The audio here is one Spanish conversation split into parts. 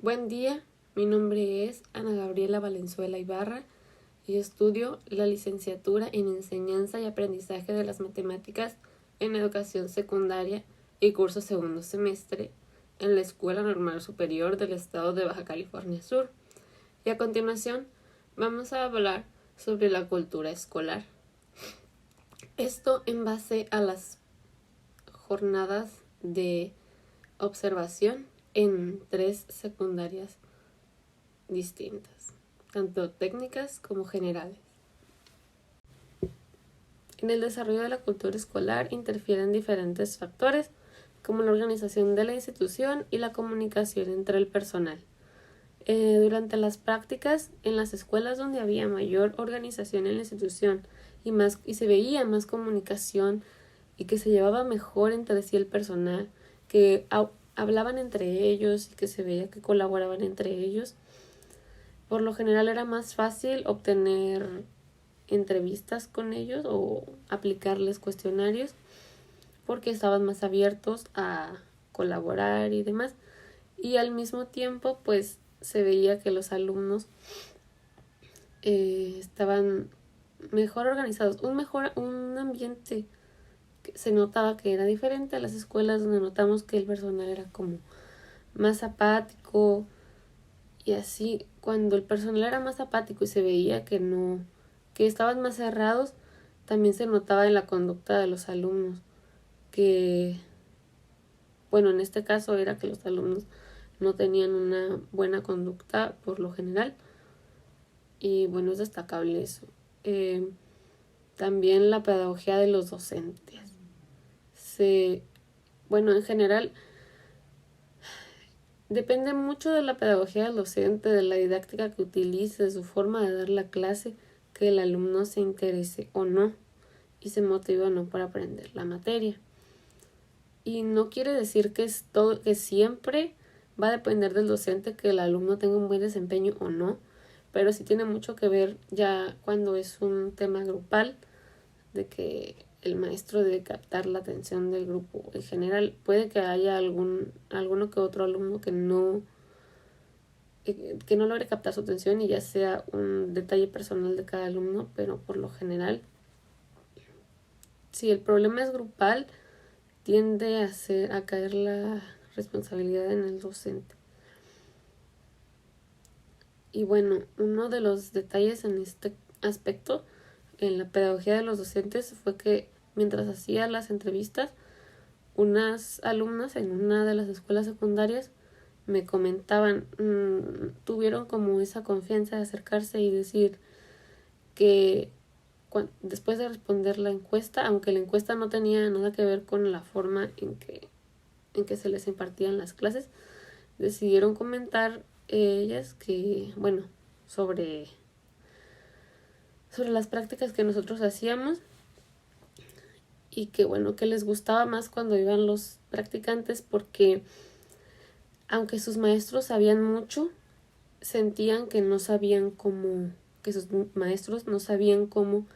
Buen día, mi nombre es Ana Gabriela Valenzuela Ibarra y estudio la licenciatura en Enseñanza y Aprendizaje de las Matemáticas en Educación Secundaria y curso segundo semestre en la Escuela Normal Superior del Estado de Baja California Sur. Y a continuación vamos a hablar sobre la cultura escolar. Esto en base a las jornadas de observación en 3 secundarias distintas, tanto técnicas como generales. En el desarrollo de la cultura escolar interfieren diferentes factores, como la organización de la institución y la comunicación entre el personal. Durante las prácticas, en las escuelas donde había mayor organización en la institución y se veía más comunicación y que se llevaba mejor entre sí el personal, que hablaban entre ellos y que se veía que colaboraban entre ellos, por lo general era más fácil obtener entrevistas con ellos o aplicarles cuestionarios porque estaban más abiertos a colaborar y demás. Y al mismo tiempo, pues se veía que los alumnos estaban mejor organizados, un ambiente que se notaba que era diferente a las escuelas donde notamos que el personal era como más apático y así. Cuando el personal era más apático y se veía que estaban más cerrados, también se notaba en la conducta de los alumnos que, bueno, en este caso era que los alumnos no tenían una buena conducta por lo general, y bueno, es destacable eso. También la pedagogía de los docentes. En general, depende mucho de la pedagogía del docente, de la didáctica que utilice, de su forma de dar la clase, que el alumno se interese o no y se motive o no por aprender la materia. Y no quiere decir que siempre va a depender del docente que el alumno tenga un buen desempeño o no, pero sí tiene mucho que ver ya cuando es un tema grupal, de que el maestro debe captar la atención del grupo. En general, puede que haya alguno que otro alumno que no logre captar su atención y ya sea un detalle personal de cada alumno, pero por lo general, si el problema es grupal, tiende a caer la responsabilidad en el docente. Y bueno, uno de los detalles en este aspecto, en la pedagogía de los docentes, fue que mientras hacía las entrevistas, unas alumnas en una de las escuelas secundarias me comentaban, tuvieron como esa confianza de acercarse y decir que después de responder la encuesta, aunque la encuesta no tenía nada que ver con la forma en que se les impartían las clases, decidieron comentar ellas que, bueno, sobre las prácticas que nosotros hacíamos y que, bueno, que les gustaba más cuando iban los practicantes porque aunque sus maestros sabían mucho, sentían que sus maestros no sabían cómo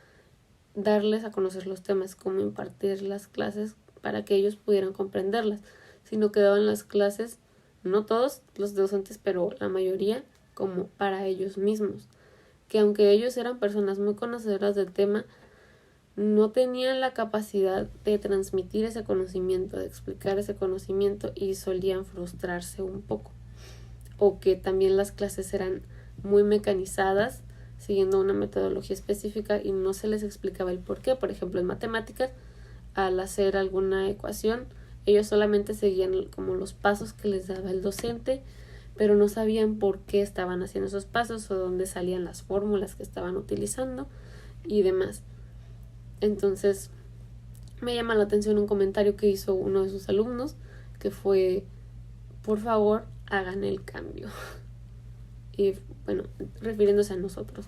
darles a conocer los temas, cómo impartir las clases para que ellos pudieran comprenderlas, sino que daban las clases, no todos los docentes, pero la mayoría, como para ellos mismos, que aunque ellos eran personas muy conocedoras del tema, no tenían la capacidad de transmitir ese conocimiento, de explicar ese conocimiento, y solían frustrarse un poco. O que también las clases eran muy mecanizadas, siguiendo una metodología específica, y no se les explicaba el por qué. Por ejemplo, en matemáticas, al hacer alguna ecuación, ellos solamente seguían como los pasos que les daba el docente, pero no sabían por qué estaban haciendo esos pasos o dónde salían las fórmulas que estaban utilizando y demás. Entonces, me llama la atención un comentario que hizo uno de sus alumnos, que fue: por favor, hagan el cambio. Y bueno, refiriéndose a nosotros,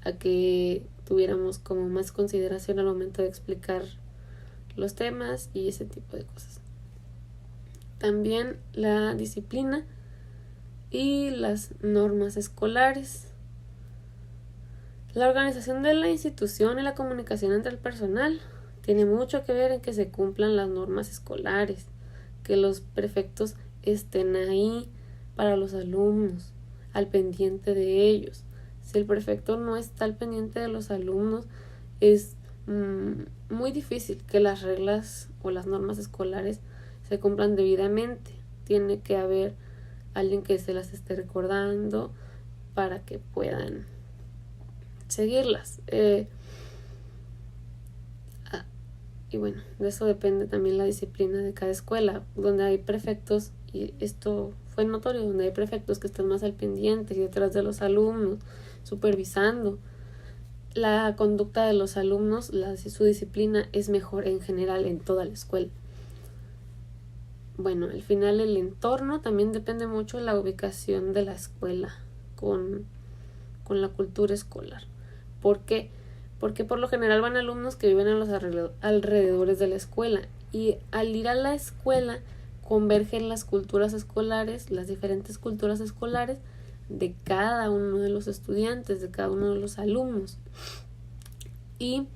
a que tuviéramos como más consideración al momento de explicar los temas y ese tipo de cosas. También la disciplina y las normas escolares. La organización de la institución y la comunicación entre el personal tiene mucho que ver en que se cumplan las normas escolares, que los prefectos estén ahí para los alumnos, al pendiente de ellos. Si el prefecto no está al pendiente de los alumnos, es muy difícil que las reglas o las normas escolares se cumplan debidamente. Tiene que haber alguien que se las esté recordando para que puedan seguirlas. Y bueno, de eso depende también la disciplina de cada escuela, donde hay prefectos, y esto fue notorio, donde hay prefectos que están más al pendiente y detrás de los alumnos, supervisando la conducta de los alumnos, su disciplina es mejor en general en toda la escuela. Bueno, al final el entorno también depende mucho de la ubicación de la escuela con la cultura escolar. ¿Por qué? Porque por lo general van alumnos que viven en los alrededores de la escuela, y al ir a la escuela convergen las culturas escolares, las diferentes culturas escolares de cada uno de los estudiantes, de cada uno de los alumnos. Y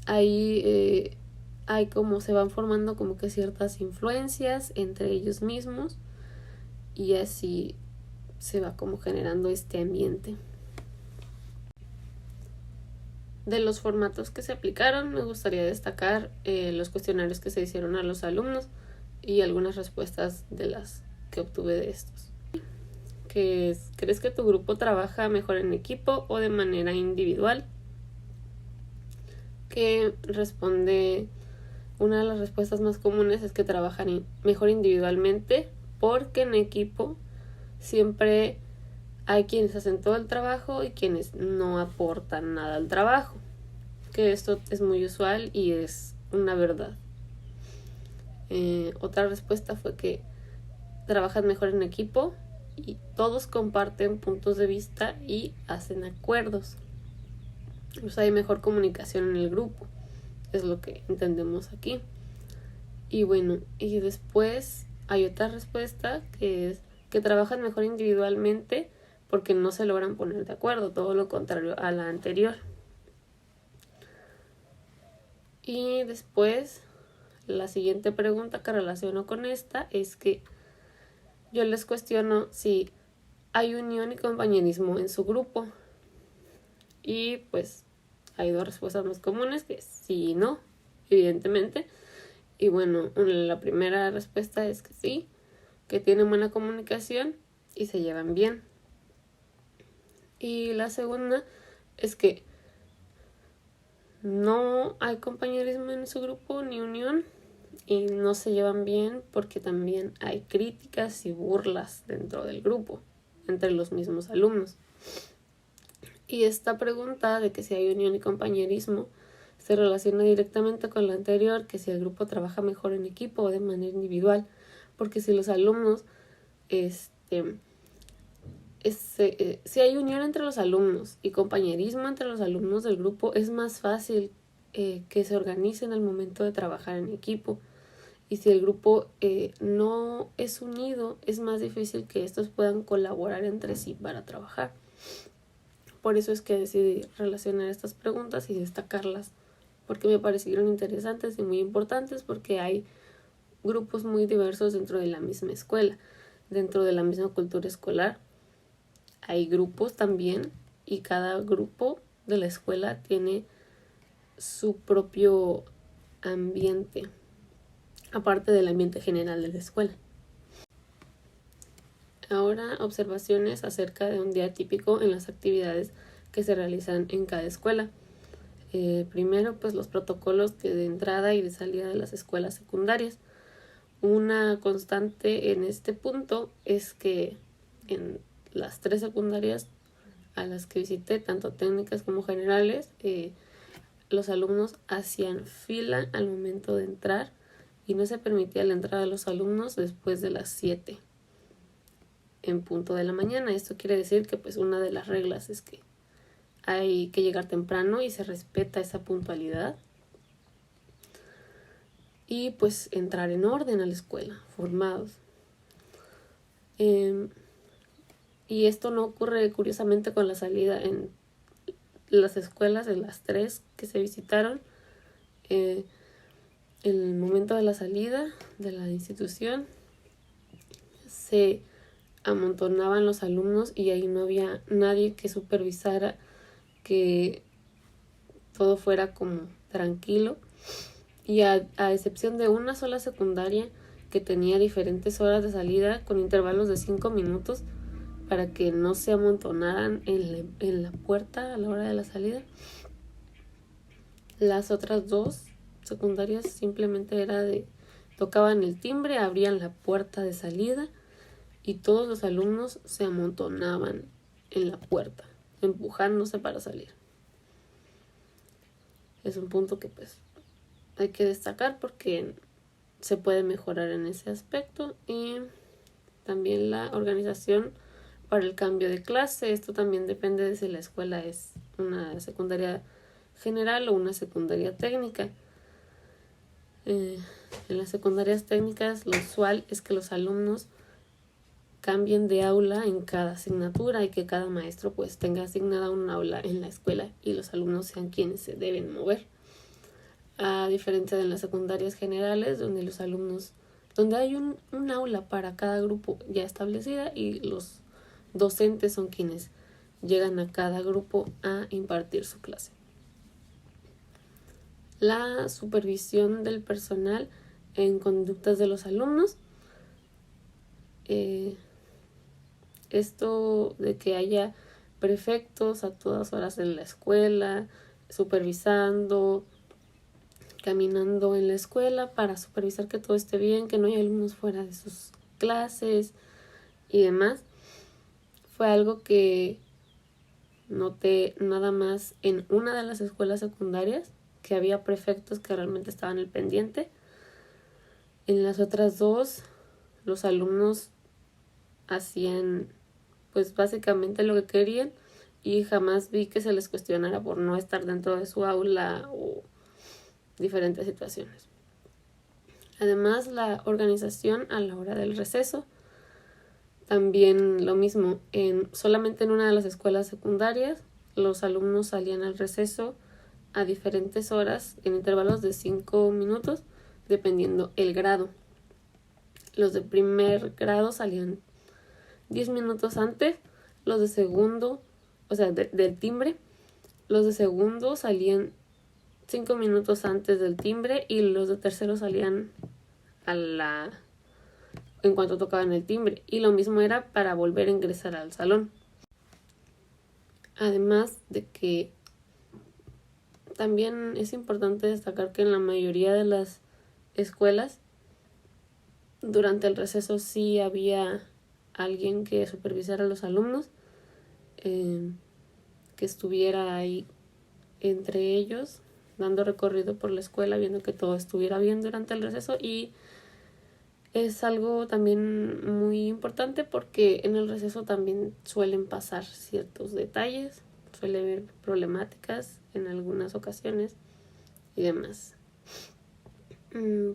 ahí hay como se van formando como que ciertas influencias entre ellos mismos, y así se va como generando este ambiente. De los formatos que se aplicaron, me gustaría destacar los cuestionarios que se hicieron a los alumnos y algunas respuestas de las que obtuve de estos. ¿Crees que tu grupo trabaja mejor en equipo o de manera individual? Que responde, una de las respuestas más comunes es que trabajan mejor individualmente, porque en equipo siempre hay quienes hacen todo el trabajo y quienes no aportan nada al trabajo, que esto es muy usual y es una verdad. Otra respuesta fue que trabajan mejor en equipo y todos comparten puntos de vista y hacen acuerdos. O sea, hay mejor comunicación en el grupo, es lo que entendemos aquí. Y bueno, y después hay otra respuesta que es que trabajan mejor individualmente porque no se logran poner de acuerdo, todo lo contrario a la anterior. Y después, la siguiente pregunta que relaciono con esta es que yo les cuestiono si hay unión y compañerismo en su grupo. Y pues hay dos respuestas más comunes, que sí y no, evidentemente. Y bueno, la primera respuesta es que sí, que tienen buena comunicación y se llevan bien. Y la segunda es que no hay compañerismo en su grupo ni unión y no se llevan bien porque también hay críticas y burlas dentro del grupo, entre los mismos alumnos. Y esta pregunta de que si hay unión y compañerismo se relaciona directamente con la anterior, que si el grupo trabaja mejor en equipo o de manera individual, porque si los alumnos si hay unión entre los alumnos y compañerismo entre los alumnos del grupo, es más fácil que se organicen al momento de trabajar en equipo. Y si el grupo no es unido, es más difícil que estos puedan colaborar entre sí para trabajar. Por eso es que decidí relacionar estas preguntas y destacarlas, porque me parecieron interesantes y muy importantes, porque hay grupos muy diversos dentro de la misma escuela, dentro de la misma cultura escolar. Hay grupos también y cada grupo de la escuela tiene su propio ambiente, aparte del ambiente general de la escuela. Ahora, observaciones acerca de un día típico en las actividades que se realizan en cada escuela. Primero, pues los protocolos de entrada y de salida de las escuelas secundarias. Una constante en este punto es que en las 3 secundarias a las que visité, tanto técnicas como generales, los alumnos hacían fila al momento de entrar y no se permitía la entrada de los alumnos después de las 7 en punto de la mañana. Esto quiere decir que pues una de las reglas es que hay que llegar temprano y se respeta esa puntualidad. Y pues entrar en orden a la escuela, formados. Y esto no ocurre curiosamente con la salida en las escuelas, de las 3 que se visitaron. El momento de la salida de la institución se amontonaban los alumnos y ahí no había nadie que supervisara que todo fuera como tranquilo. Y a excepción de una sola secundaria que tenía diferentes horas de salida con intervalos de 5 minutos para que no se amontonaran en la puerta a la hora de la salida. Las otras dos secundarias simplemente era de tocaban el timbre, abrían la puerta de salida y todos los alumnos se amontonaban en la puerta, empujándose para salir. Es un punto que pues hay que destacar porque se puede mejorar en ese aspecto. Y también la organización para el cambio de clase. Esto también depende de si la escuela es una secundaria general o una secundaria técnica. En las secundarias técnicas lo usual es que los alumnos cambien de aula en cada asignatura y que cada maestro pues tenga asignada un aula en la escuela y los alumnos sean quienes se deben mover. A diferencia de las secundarias generales donde los alumnos, donde hay un aula para cada grupo ya establecida y los docentes son quienes llegan a cada grupo a impartir su clase. La supervisión del personal en conductas de los alumnos. Esto de que haya prefectos a todas horas en la escuela, supervisando, caminando en la escuela para supervisar que todo esté bien, que no haya alumnos fuera de sus clases y demás. Fue algo que noté nada más en una de las escuelas secundarias, que había prefectos que realmente estaban al pendiente. En las otras dos, los alumnos hacían pues básicamente lo que querían y jamás vi que se les cuestionara por no estar dentro de su aula o diferentes situaciones. Además, la organización a la hora del receso. También lo mismo, solamente en una de las escuelas secundarias los alumnos salían al receso a diferentes horas en intervalos de 5 minutos dependiendo el grado. Los de primer grado salían 10 minutos antes, los de segundo, o sea, del timbre, los de segundo salían 5 minutos antes del timbre y los de tercero salían en cuanto tocaban el timbre, y lo mismo era para volver a ingresar al salón. Además de que también es importante destacar que en la mayoría de las escuelas durante el receso sí había alguien que supervisara a los alumnos, que estuviera ahí entre ellos dando recorrido por la escuela viendo que todo estuviera bien durante el receso. Y es algo también muy importante porque en el receso también suelen pasar ciertos detalles, suele haber problemáticas en algunas ocasiones y demás.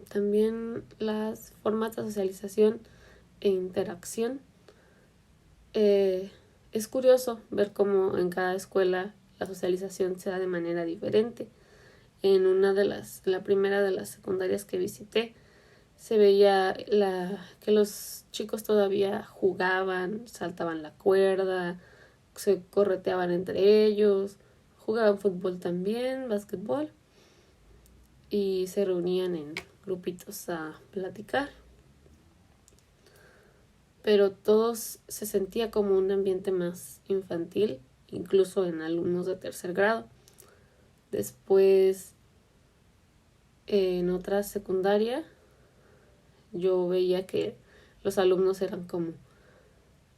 También las formas de socialización e interacción. Es curioso ver cómo en cada escuela la socialización se da de manera diferente. En la primera de las secundarias que visité, se veía que los chicos todavía jugaban, saltaban la cuerda, se correteaban entre ellos, jugaban fútbol también, básquetbol, y se reunían en grupitos a platicar. Pero todos se sentía como un ambiente más infantil, incluso en alumnos de tercer grado. Después, en otra secundaria, yo veía que los alumnos eran como,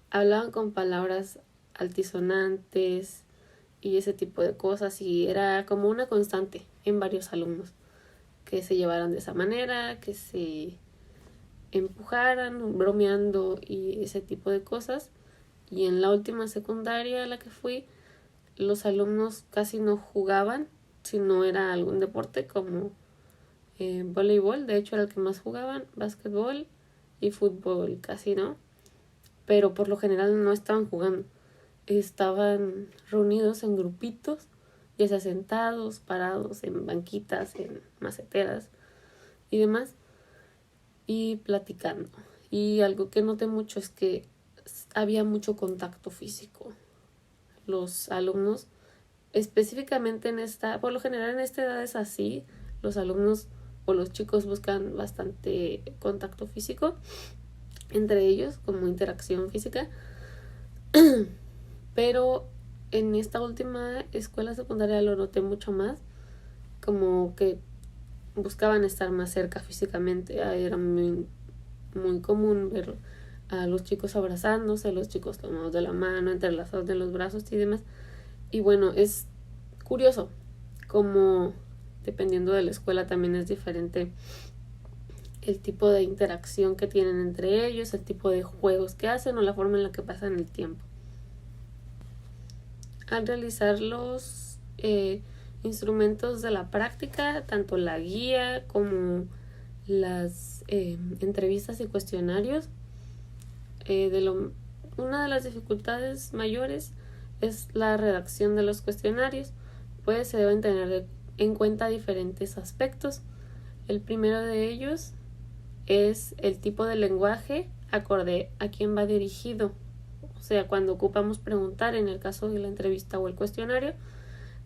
hablaban con palabras altisonantes y ese tipo de cosas, y era como una constante en varios alumnos que se llevaran de esa manera, que se empujaran, bromeando y ese tipo de cosas. Y en la última secundaria a la que fui, los alumnos casi no jugaban, si no era algún deporte como voleibol, de hecho era el que más jugaban, básquetbol y fútbol casi no, pero por lo general no estaban jugando, estaban reunidos en grupitos, ya sea sentados, parados, en banquitas, en maceteras y demás, y platicando. Y algo que noté mucho es que había mucho contacto físico. Los alumnos, específicamente por lo general en esta edad es así, los alumnos o los chicos buscan bastante contacto físico entre ellos, como interacción física. Pero en esta última escuela secundaria lo noté mucho más, como que buscaban estar más cerca físicamente. Era muy, muy común ver a los chicos abrazándose, a los chicos tomados de la mano, entrelazados de los brazos y demás. Y bueno, es curioso como dependiendo de la escuela también es diferente el tipo de interacción que tienen entre ellos, el tipo de juegos que hacen o la forma en la que pasan el tiempo. Al realizar los instrumentos de la práctica, tanto la guía como las entrevistas y cuestionarios, una de las dificultades mayores es la redacción de los cuestionarios, pues se deben tener en cuenta diferentes aspectos. El primero de ellos es el tipo de lenguaje acorde a quién va dirigido. O sea, cuando ocupamos preguntar, en el caso de la entrevista o el cuestionario,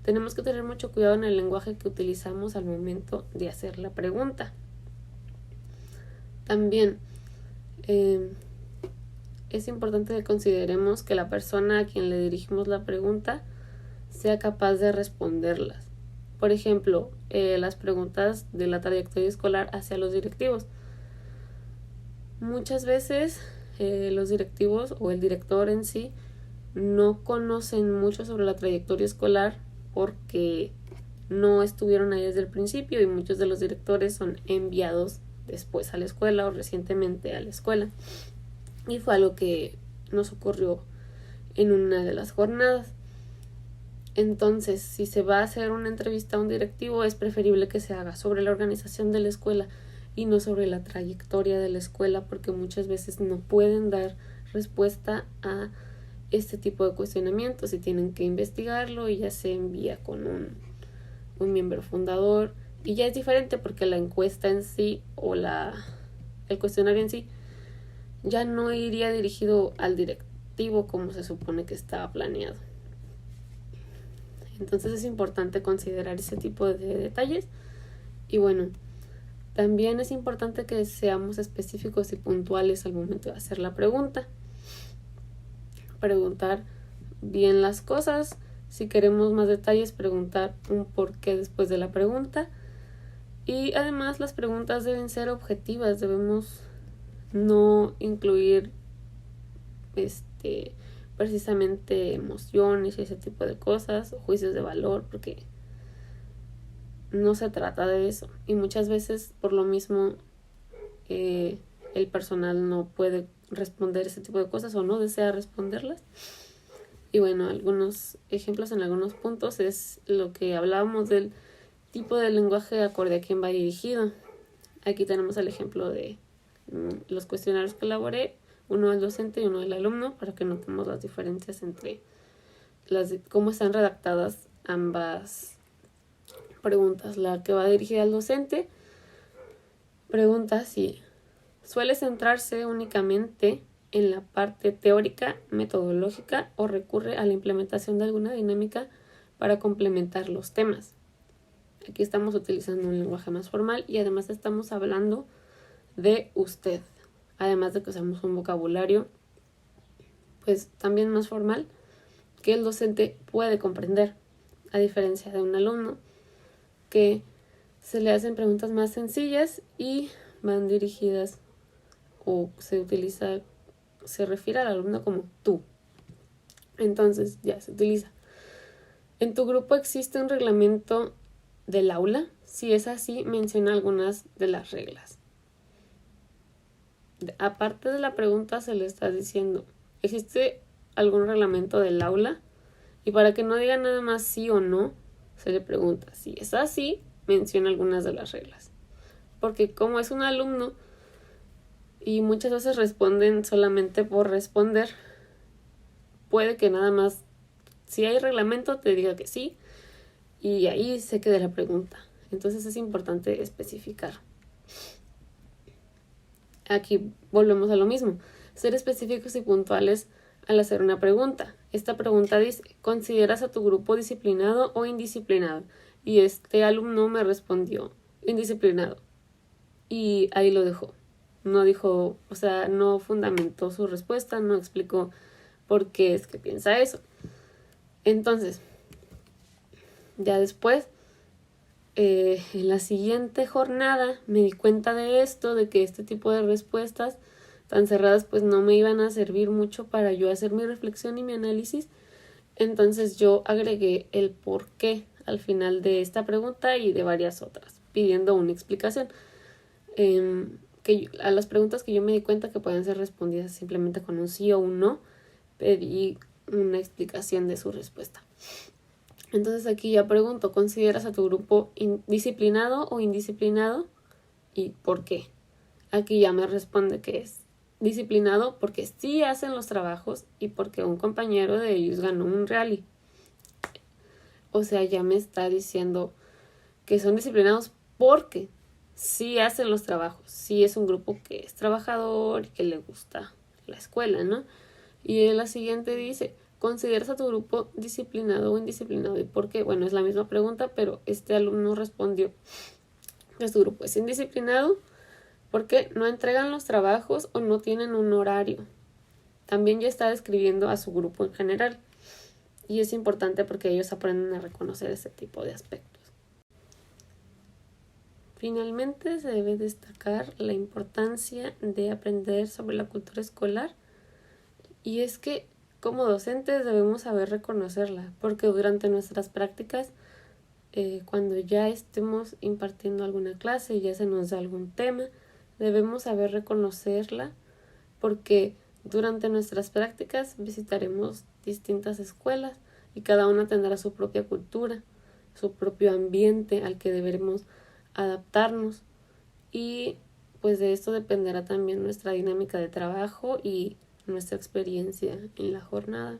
tenemos que tener mucho cuidado en el lenguaje que utilizamos al momento de hacer la pregunta. También es importante que consideremos que la persona a quien le dirigimos la pregunta sea capaz de responderlas. Por ejemplo, las preguntas de la trayectoria escolar hacia los directivos. Muchas veces los directivos o el director en sí no conocen mucho sobre la trayectoria escolar porque no estuvieron ahí desde el principio y muchos de los directores son enviados después a la escuela o recientemente a la escuela. Y fue algo que nos ocurrió en una de las jornadas. Entonces, si se va a hacer una entrevista a un directivo, es preferible que se haga sobre la organización de la escuela y no sobre la trayectoria de la escuela, porque muchas veces no pueden dar respuesta a este tipo de cuestionamientos y tienen que investigarlo y ya se envía con un miembro fundador y ya es diferente porque la encuesta en sí o el cuestionario en sí ya no iría dirigido al directivo como se supone que estaba planeado. Entonces es importante considerar ese tipo de detalles. Y bueno, también es importante que seamos específicos y puntuales al momento de hacer la pregunta. Preguntar bien las cosas. Si queremos más detalles, preguntar un por qué después de la pregunta. Y además las preguntas deben ser objetivas. Debemos no incluir precisamente emociones y ese tipo de cosas o juicios de valor, porque no se trata de eso. Y muchas veces por lo mismo el personal no puede responder ese tipo de cosas o no desea responderlas. Y bueno, algunos ejemplos en algunos puntos es lo que hablábamos del tipo de lenguaje acorde a quién va dirigido. Aquí tenemos el ejemplo de los cuestionarios que elaboré, uno del docente y uno del alumno, para que notemos las diferencias entre cómo están redactadas ambas preguntas. La que va dirigida al docente pregunta si suele centrarse únicamente en la parte teórica, metodológica o recurre a la implementación de alguna dinámica para complementar los temas. Aquí estamos utilizando un lenguaje más formal y además estamos hablando de usted, además de que usamos un vocabulario pues también más formal que el docente puede comprender, a diferencia de un alumno que se le hacen preguntas más sencillas y van dirigidas o se refiere al alumno como tú. Entonces ya se utiliza. ¿En tu grupo existe un reglamento del aula? Si es así, menciona algunas de las reglas. Aparte de la pregunta se le está diciendo, ¿existe algún reglamento del aula? Y para que no diga nada más sí o no, se le pregunta, si es así, menciona algunas de las reglas. Porque como es un alumno y muchas veces responden solamente por responder, puede que nada más, si hay reglamento, te diga que sí y ahí se quede la pregunta. Entonces es importante especificar. Aquí volvemos a lo mismo. Ser específicos y puntuales al hacer una pregunta. Esta pregunta dice, ¿consideras a tu grupo disciplinado o indisciplinado? Y este alumno me respondió, indisciplinado. Y ahí lo dejó. No dijo, o sea, no fundamentó su respuesta, no explicó por qué es que piensa eso. Entonces, ya después, en la siguiente jornada me di cuenta de esto, de que este tipo de respuestas tan cerradas pues no me iban a servir mucho para yo hacer mi reflexión y mi análisis. Entonces yo agregué el por qué al final de esta pregunta y de varias otras, pidiendo una explicación. A las preguntas que yo me di cuenta que pueden ser respondidas simplemente con un sí o un no, pedí una explicación de su respuesta. Entonces aquí ya pregunto, ¿consideras a tu grupo disciplinado o indisciplinado? ¿Y por qué? Aquí ya me responde que es disciplinado porque sí hacen los trabajos y porque un compañero de ellos ganó un rally. O sea, ya me está diciendo que son disciplinados porque sí hacen los trabajos, sí es un grupo que es trabajador y que le gusta la escuela, ¿no? Y en la siguiente dice, ¿consideras a tu grupo disciplinado o indisciplinado? ¿Y por qué? Bueno, es la misma pregunta, pero este alumno respondió que su grupo es indisciplinado porque no entregan los trabajos o no tienen un horario. También ya está describiendo a su grupo en general. Y es importante porque ellos aprenden a reconocer ese tipo de aspectos. Finalmente, se debe destacar la importancia de aprender sobre la cultura escolar. Y es que como docentes debemos saber reconocerla, porque durante nuestras prácticas, cuando ya estemos impartiendo alguna clase y ya se nos da algún tema, debemos saber reconocerla, porque durante nuestras prácticas visitaremos distintas escuelas y cada una tendrá su propia cultura, su propio ambiente al que deberemos adaptarnos, y pues de esto dependerá también nuestra dinámica de trabajo y nuestra experiencia en la jornada.